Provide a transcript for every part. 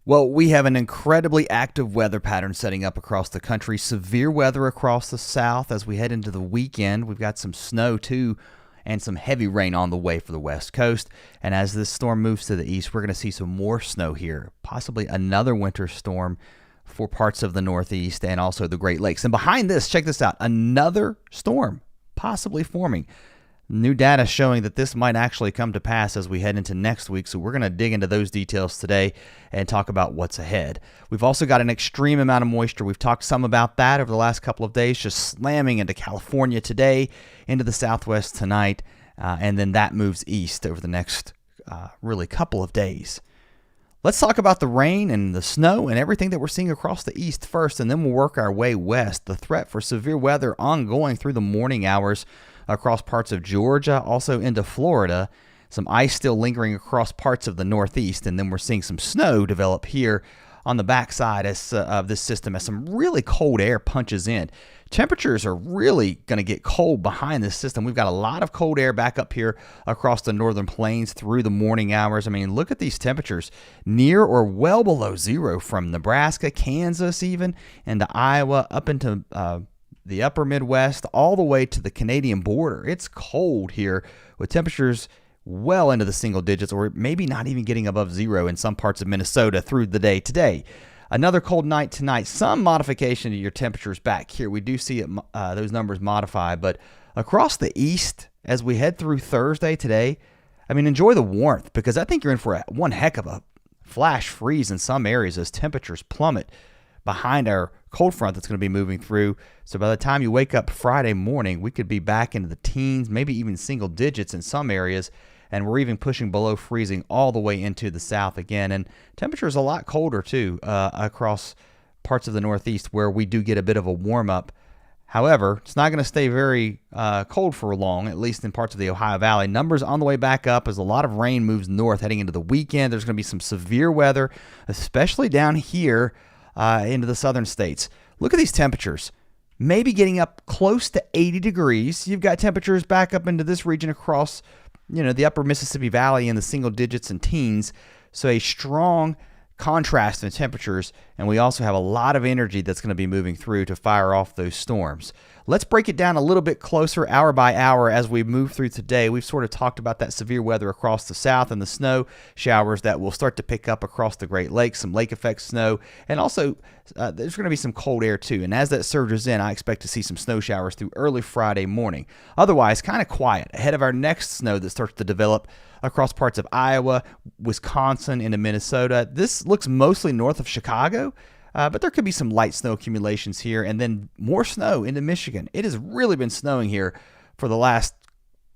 Well, we have an incredibly active weather pattern setting up across the country. Severe weather across the south as we head into the weekend. We've got some snow too and some heavy rain on the way for the west coast. And as this storm moves to the east, we're going to see some more snow here, possibly another winter storm for parts of the northeast and also the Great Lakes. And behind this, check this out, another storm possibly forming. New data showing that this might actually come to pass as we head into next week. So we're going to dig into those details today and talk about what's ahead. We've also got an extreme amount of moisture. We've talked some about that over the last couple of days, just slamming into California today, into the southwest tonight, and then that moves east over the next really couple of days. Let's talk about the rain and the snow and everything that we're seeing across the east first, and then we'll work our way west. The threat for severe weather ongoing through the morning hours across parts of Georgia, also into Florida. Some ice still lingering across parts of the northeast, and then we're seeing some snow develop here on the backside of this system as some really cold air punches in. Temperatures are really going to get cold behind this system. We've got a lot of cold air back up here across the northern plains through the morning hours. I mean, look at these temperatures near or well below zero from Nebraska, Kansas even, and to Iowa up into the upper Midwest, all the way to the Canadian border. It's cold here with temperatures well into the single digits, or maybe not even getting above zero in some parts of Minnesota through the day today. Another cold night tonight. Some modification to your temperatures back here. We do see those numbers modify, but across the east, as we head through Thursday today, I mean, enjoy the warmth, because I think you're in for one heck of a flash freeze in some areas as temperatures plummet behind our cold front that's going to be moving through. So by the time you wake up Friday morning, we could be back into the teens, maybe even single digits in some areas, and we're even pushing below freezing all the way into the south again. And temperatures a lot colder too across parts of the northeast where we do get a bit of a warm up. However, it's not going to stay very cold for long, at least in parts of the Ohio Valley. Numbers on the way back up as a lot of rain moves north heading into the weekend. There's going to be some severe weather, especially down here into the southern states. Look at these temperatures, maybe getting up close to 80 degrees. You've got temperatures back up into this region across, the upper Mississippi Valley in the single digits and teens. So a strong contrast in temperatures, and we also have a lot of energy that's going to be moving through to fire off those storms. Let's break it down a little bit closer hour by hour as we move through today. We've sort of talked about that severe weather across the south and the snow showers that will start to pick up across the Great Lakes, some lake effect snow, and also there's going to be some cold air too. And as that surges in, I expect to see some snow showers through early Friday morning. Otherwise, kind of quiet ahead of our next snow that starts to develop across parts of Iowa, Wisconsin, into Minnesota. This looks mostly north of Chicago. But there could be some light snow accumulations here, and then more snow into Michigan. It has really been snowing here for the last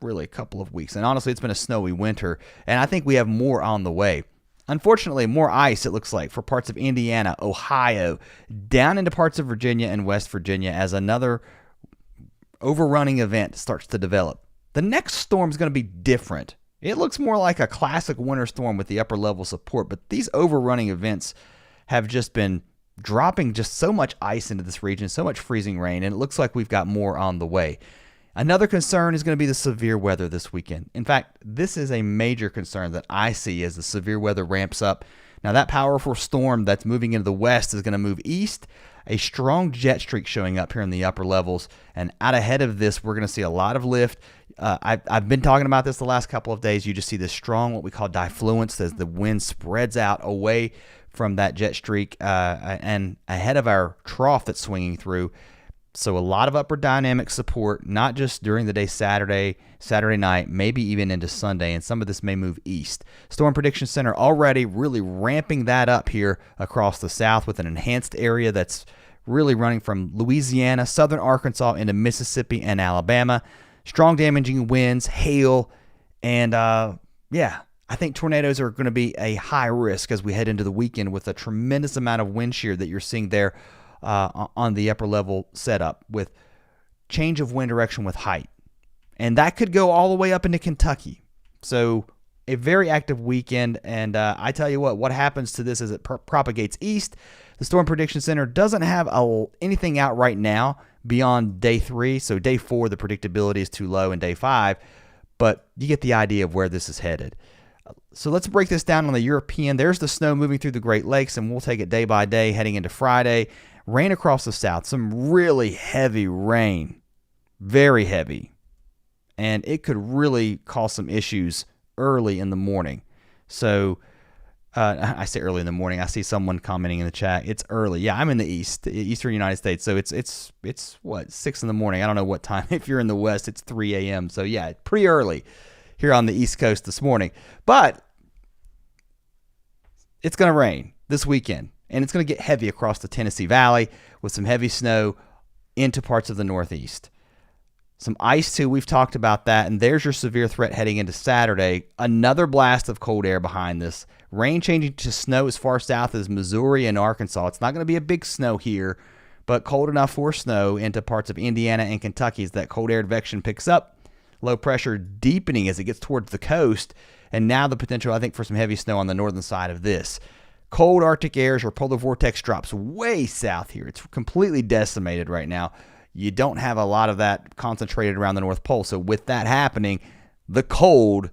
really couple of weeks. And honestly, it's been a snowy winter, and I think we have more on the way. Unfortunately, more ice, it looks like, for parts of Indiana, Ohio, down into parts of Virginia and West Virginia as another overrunning event starts to develop. The next storm is going to be different. It looks more like a classic winter storm with the upper level support, but these overrunning events have just been dropping just so much ice into this region, so much freezing rain, and it looks like we've got more on the way. Another concern is going to be the severe weather this weekend. In fact, this is a major concern that I see as the severe weather ramps up. Now, that powerful storm that's moving into the west is going to move east. A strong jet streak showing up here in the upper levels, and out ahead of this, we're going to see a lot of lift. I've been talking about this the last couple of days. You just see this strong, what we call diffluence, as the wind spreads out away from that jet streak and ahead of our trough that's swinging through. So a lot of upward dynamic support, not just during the day Saturday night, maybe even into Sunday, and some of this may move east. Storm Prediction Center already really ramping that up here across the south with an enhanced area that's really running from Louisiana, southern Arkansas into Mississippi and Alabama. Strong damaging winds, hail, and I think tornadoes are going to be a high risk as we head into the weekend with a tremendous amount of wind shear that you're seeing there on the upper level setup with change of wind direction with height. And that could go all the way up into Kentucky. So a very active weekend. And I tell you what happens to this as it propagates east. The Storm Prediction Center doesn't have anything out right now beyond day 3. So day 4, the predictability is too low, and day 5. But you get the idea of where this is headed. So let's break this down on the European. There's the snow moving through the Great Lakes, and we'll take it day by day heading into Friday. Rain across the south, some really heavy rain, very heavy. And it could really cause some issues early in the morning. So I say early in the morning. I see someone commenting in the chat. It's early. Yeah, I'm in the eastern United States. So it's what, 6 in the morning. I don't know what time. If you're in the West, it's 3 a.m. So yeah, pretty early here on the East Coast this morning. But it's going to rain this weekend. And it's going to get heavy across the Tennessee Valley with some heavy snow into parts of the Northeast. Some ice, too. We've talked about that. And there's your severe threat heading into Saturday. Another blast of cold air behind this. Rain changing to snow as far south as Missouri and Arkansas. It's not going to be a big snow here, but cold enough for snow into parts of Indiana and Kentucky as that cold air advection picks up. Low pressure deepening as it gets towards the coast. And now the potential, I think, for some heavy snow on the northern side of this. Cold Arctic air as your polar vortex drops way south here. It's completely decimated right now. You don't have a lot of that concentrated around the North Pole. So with that happening, the cold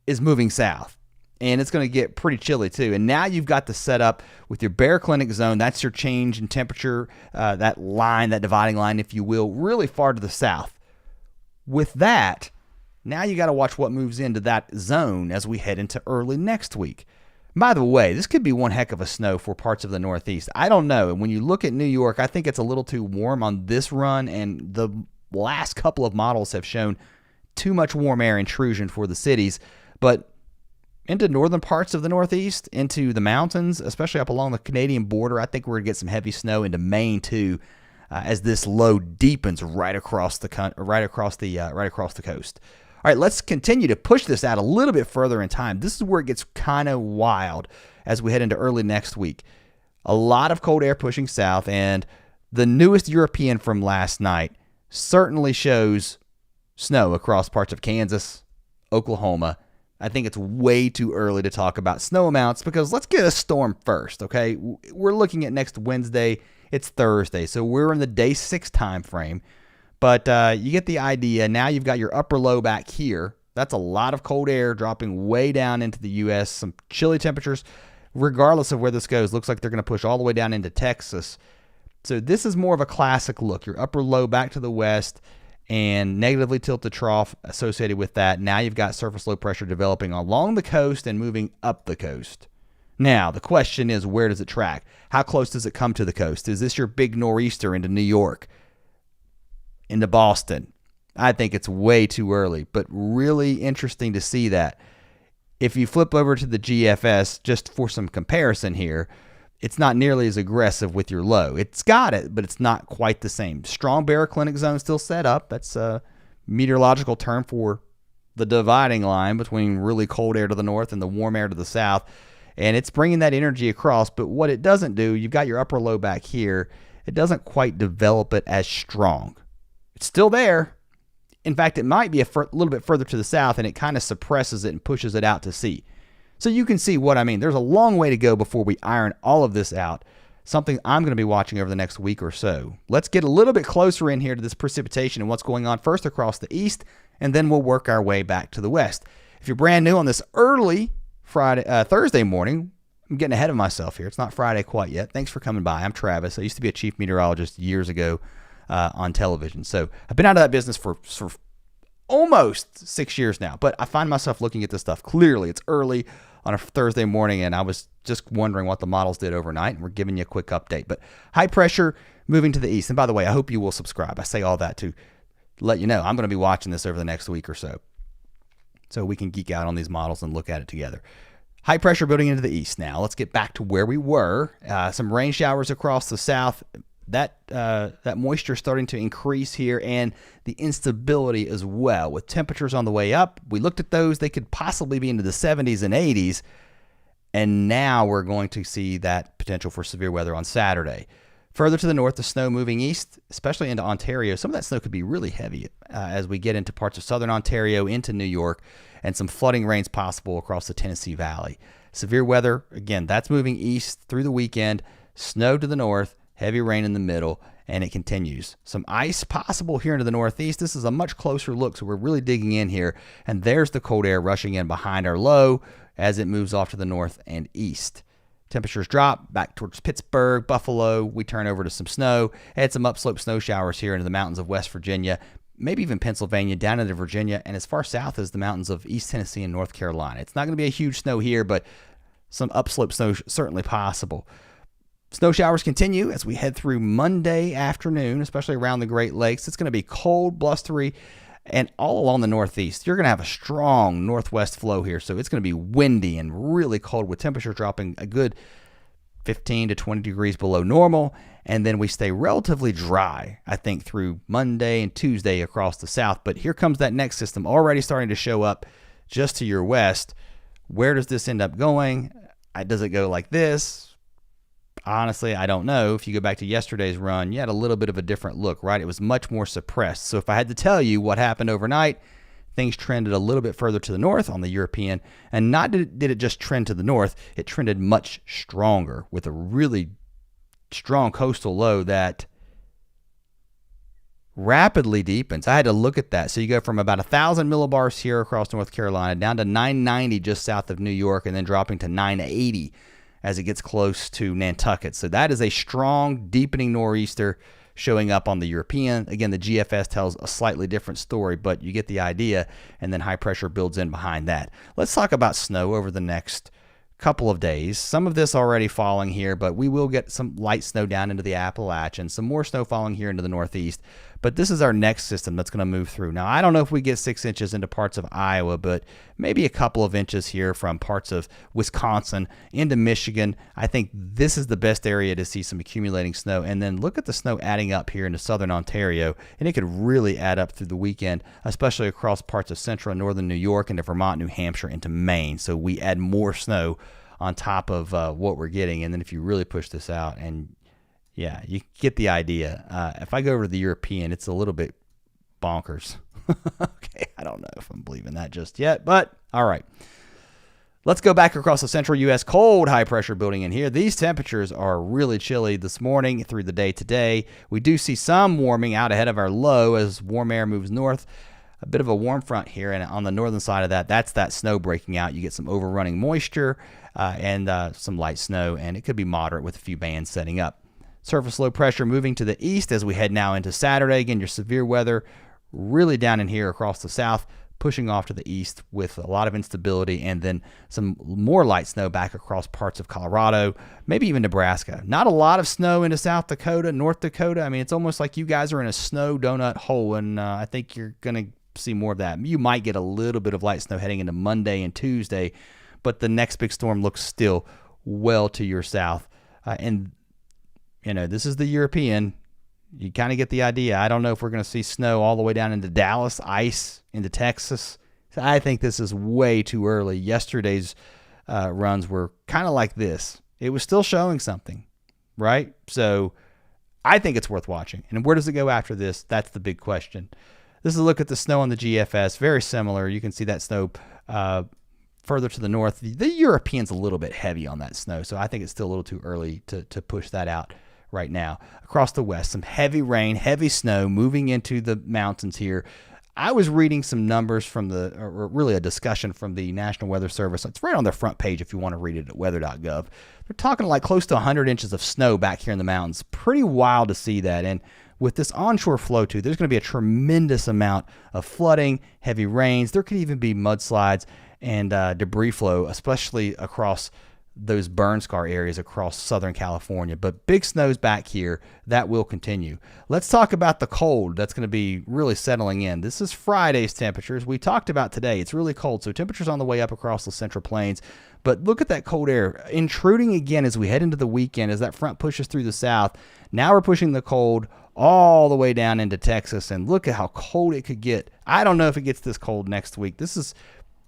is moving south. And it's going to get pretty chilly too. And now you've got the setup with your baroclinic zone. That's your change in temperature, that line, that dividing line, if you will, really far to the south. With that, now you got to watch what moves into that zone as we head into early next week. By the way, this could be one heck of a snow for parts of the Northeast. I don't know. And when you look at New York, I think it's a little too warm on this run, and the last couple of models have shown too much warm air intrusion for the cities. But into northern parts of the Northeast, into the mountains, especially up along the Canadian border, I think we're going to get some heavy snow into Maine too, as this low deepens right across the coast. All right, let's continue to push this out a little bit further in time. This is where it gets kind of wild as we head into early next week. A lot of cold air pushing south, and the newest European from last night certainly shows snow across parts of Kansas, Oklahoma. I think it's way too early to talk about snow amounts because let's get a storm first, okay? We're looking at next Wednesday. It's Thursday, so we're in the day 6 time frame. But you get the idea. Now you've got your upper low back here. That's a lot of cold air dropping way down into the U.S. Some chilly temperatures, regardless of where this goes. Looks like they're going to push all the way down into Texas. So this is more of a classic look. Your upper low back to the west and negatively tilted trough associated with that. Now you've got surface low pressure developing along the coast and moving up the coast. Now, the question is, where does it track? How close does it come to the coast? Is this your big nor'easter into New York? Into Boston? I think it's way too early, but really interesting to see that. If you flip over to the GFS, just for some comparison here, it's not nearly as aggressive with your low. It's got it, but it's not quite the same. Strong baroclinic zone still set up. That's a meteorological term for the dividing line between really cold air to the north and the warm air to the south. And it's bringing that energy across, but what it doesn't do, you've got your upper low back here. It doesn't quite develop it as strong. It's still there. In fact, it might be a little bit further to the south, and it kind of suppresses it and pushes it out to sea. So you can see what I mean. There's a long way to go before we iron all of this out, something I'm going to be watching over the next week or so. Let's get a little bit closer in here to this precipitation and what's going on first across the east, and then we'll work our way back to the west. If you're brand new on this early Thursday morning, I'm getting ahead of myself here. It's not Friday quite yet. Thanks for coming by. I'm Travis. I used to be a chief meteorologist years ago on television. So I've been out of that business for almost 6 years now, but I find myself looking at this stuff. Clearly, it's early on a Thursday morning, and I was just wondering what the models did overnight, and we're giving you a quick update. But high pressure moving to the east. And by the way, I hope you will subscribe. I say all that to let you know I'm going to be watching this over the next week or so we can geek out on these models and look at it together. High pressure building into the east now. Let's get back to where we were. Some rain showers across the south. That moisture starting to increase here, and the instability as well with temperatures on the way up. We looked at those. They could possibly be into the 70s and 80s, and now we're going to see that potential for severe weather on Saturday. Further to the north, the snow moving east, especially into Ontario. Some of that snow could be really heavy as we get into parts of southern Ontario, into New York, and some flooding rains possible across the Tennessee Valley. Severe weather, again, that's moving east through the weekend. Snow to the north, heavy rain in the middle, and it continues. Some ice possible here into the northeast. This is a much closer look, so we're really digging in here. And there's the cold air rushing in behind our low as it moves off to the north and east. Temperatures drop back towards Pittsburgh, Buffalo. We turn over to some snow. Had some upslope snow showers here into the mountains of West Virginia, maybe even Pennsylvania, down into Virginia, and as far south as the mountains of East Tennessee and North Carolina. It's not going to be a huge snow here, but some upslope snow certainly possible. Snow showers continue as we head through Monday afternoon, especially around the Great Lakes. It's going to be cold, blustery, and all along the northeast. You're going to have a strong northwest flow here, so it's going to be windy and really cold with temperatures dropping a good 15 to 20 degrees below normal. And then we stay relatively dry, I think, through Monday and Tuesday across the south. But here comes that next system already starting to show up just to your west. Where does this end up going? Does it go like this? Honestly, I don't know. If you go back to yesterday's run, you had a little bit of a different look, right? It was much more suppressed. So if I had to tell you what happened overnight, things trended a little bit further to the north on the European. And not did it just trend to the north, it trended much stronger with a really strong coastal low that rapidly deepens. I had to look at that. So you go from about 1,000 millibars here across North Carolina down to 990 just south of New York, and then dropping to 980 as it gets close to Nantucket. So that is a strong, deepening nor'easter showing up on the European. Again, the GFS tells a slightly different story, but you get the idea, and then high pressure builds in behind that. Let's talk about snow over the next couple of days. Some of this already falling here, but we will get some light snow down into the Appalachians, some more snow falling here into the northeast. But this is our next system that's going to move through. Now, I don't know if we get 6 inches into parts of Iowa, but maybe a couple of inches here from parts of Wisconsin into Michigan. I think this is the best area to see some accumulating snow. And then look at the snow adding up here into southern Ontario, and it could really add up through the weekend, especially across parts of central and northern New York into Vermont, New Hampshire, into Maine. So we add more snow on top of what we're getting. And then if you really push this out, and yeah, you get the idea. If I go over to the European, it's a little bit bonkers. Okay, I don't know if I'm believing that just yet, but all right. Let's go back across the central U.S. Cold high pressure building in here. These temperatures are really chilly this morning through the day today. We do see some warming out ahead of our low as warm air moves north. A bit of a warm front here, and on the northern side of that, that's that snow breaking out. You get some overrunning moisture and some light snow, and it could be moderate with a few bands setting up. Surface low pressure moving to the east as we head now into Saturday. Again, your severe weather really down in here across the south, pushing off to the east with a lot of instability, and then some more light snow back across parts of Colorado, maybe even Nebraska. Not a lot of snow into South Dakota, North Dakota. I mean, it's almost like you guys are in a snow donut hole, and I think you're going to see more of that. You might get a little bit of light snow heading into Monday and Tuesday, but the next big storm looks still well to your south. And you know, this is the European. You kind of get the idea. I don't know if we're going to see snow all the way down into Dallas, ice into Texas. So I think this is way too early. Yesterday's runs were kind of like this. It was still showing something, right? So I think it's worth watching. And where does it go after this? That's the big question. This is a look at the snow on the GFS. Very similar. You can see that snow further to the north. The European's a little bit heavy on that snow, so I think it's still a little too early to push that out right now. Across the west, some heavy rain, heavy snow moving into the mountains here. I was reading some numbers from or really a discussion from the National Weather Service. It's right on their front page if you want to read it at weather.gov. They're talking like close to 100 inches of snow back here in the mountains. Pretty wild to see that. And with this onshore flow too, there's going to be a tremendous amount of flooding, heavy rains. There could even be mudslides and debris flow, especially across those burn scar areas across Southern California. But big snows back here, that will continue. Let's talk about the cold that's going to be really settling in. This is Friday's temperatures. We talked about today. It's really cold, so temperatures on the way up across the Central Plains. But look at that cold air intruding again as we head into the weekend, as that front pushes through the south. Now we're pushing the cold all the way down into Texas, and look at how cold it could get. I don't know if it gets this cold next week. This is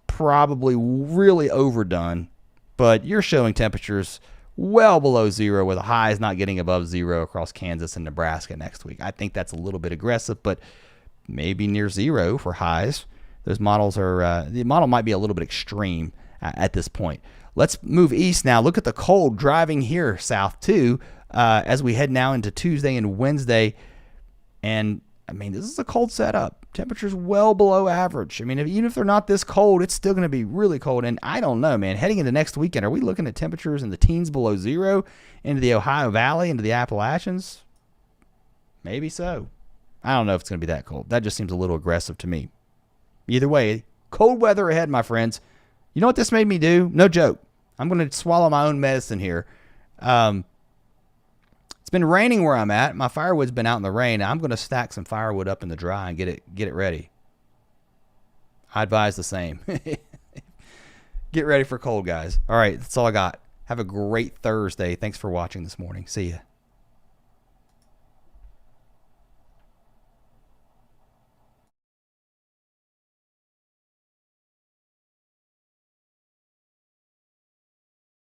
probably really overdone. But you're showing temperatures well below zero, with the highs not getting above zero across Kansas and Nebraska next week. I think that's a little bit aggressive, but maybe near zero for highs. Those models are, the model might be a little bit extreme at this point. Let's move east now. Look at the cold driving here south too, as we head now into Tuesday and Wednesday. And I mean, this is a cold setup. Temperatures well below average. I mean, even if they're not this cold, it's still going to be really cold. And I don't know, man. Heading into next weekend, are we looking at temperatures in the teens below zero into the Ohio Valley, into the Appalachians? Maybe so. I don't know if it's going to be that cold. That just seems a little aggressive to me. Either way, cold weather ahead, my friends. You know what this made me do? No joke. I'm going to swallow my own medicine here. It's been raining where I'm at. My firewood's been out in the rain. I'm going to stack some firewood up in the dry and get it ready. I advise the same. Get ready for cold, guys. All right, that's all I got. Have a great Thursday. Thanks for watching this morning. See ya.